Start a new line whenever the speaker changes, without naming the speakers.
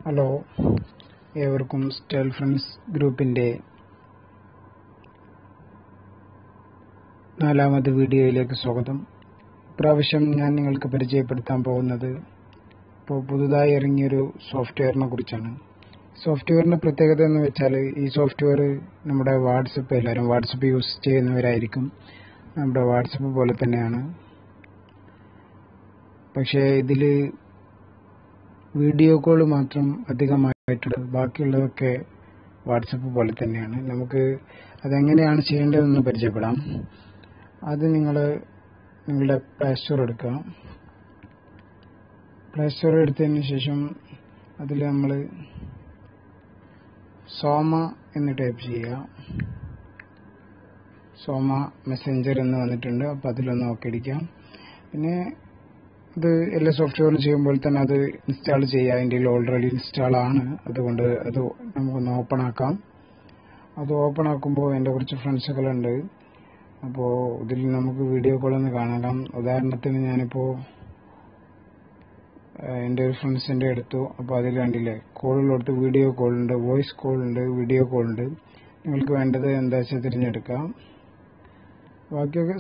Hello, ഏവർക്കും style friends ഗ്രൂപ്പിന്റെ 4ാമത് വീഡിയോയിലേക്ക് സ്വാഗതം. ഇപ്രാവശ്യം ഞാൻ നിങ്ങൾക്ക് പരിചയപ്പെടുത്താൻ പോകുന്നത് പുതുതായി ഇറങ്ങിയൊരു സോഫ്റ്റ്വെയറിനെ കുറിച്ചാണ്. സോഫ്റ്റ്വെയറിന്റെ പ്രത്യേകത എന്ന് വെച്ചാൽ, ഈ സോഫ്റ്റ്വെയർ നമ്മുടെ എല്ലാവരും വാട്സപ്പ് യൂസ് ചെയ്യുന്നവരായിരിക്കും. നമ്മുടെ വാട്സപ്പ് പോലെ തന്നെയാണ്, പക്ഷേ ഇതിൽ വീഡിയോ കോൾ മാത്രം അധികമായിട്ടുള്ളത്. ബാക്കിയുള്ളതൊക്കെ വാട്സപ്പ് പോലെ തന്നെയാണ്. നമുക്ക് അതെങ്ങനെയാണ് ചെയ്യേണ്ടതെന്ന് പരിചയപ്പെടാം. അത് നിങ്ങളുടെ പ്ലേ സ്റ്റോർ എടുക്കുക. പ്ലേ സ്റ്റോർ എടുത്തതിന് ശേഷം അതിൽ നമ്മൾ സോമ എന്ന് ടൈപ്പ് ചെയ്യുക. സോമ മെസ്സഞ്ചർ എന്ന് വന്നിട്ടുണ്ട്. അപ്പോൾ അതിലൊന്ന് അടിക്കാം. പിന്നെ ഇത് എല്ലാ സോഫ്റ്റ്വെയറും ചെയ്യുമ്പോൾ തന്നെ അത് ഇൻസ്റ്റാൾ ചെയ്യുക. അതിൻ്റെ ഓൾറെഡി ഇൻസ്റ്റാൾ ആണ്, അതുകൊണ്ട് അത് നമുക്കൊന്ന് ഓപ്പൺ ആക്കാം. അത് ഓപ്പൺ ആക്കുമ്പോൾ എൻ്റെ കുറച്ച് ഫ്രണ്ട്സുകളുണ്ട്. അപ്പോൾ ഇതിൽ നമുക്ക് വീഡിയോ കോളൊന്ന് കാണാം. ഉദാഹരണത്തിന് ഞാനിപ്പോൾ എൻ്റെ ഒരു ഫ്രണ്ട്സിൻ്റെ എടുത്തു. അപ്പോൾ അതിൽ കണ്ടില്ലേ, കോളിലോട്ട് വീഡിയോ കോൾ ഉണ്ട്, വോയിസ് കോൾ ഉണ്ട്, വീഡിയോ കോൾ ഉണ്ട്. നിങ്ങൾക്ക് വേണ്ടത് എന്താ വെച്ചാൽ തിരഞ്ഞെടുക്കാം. ബാക്കിയൊക്കെ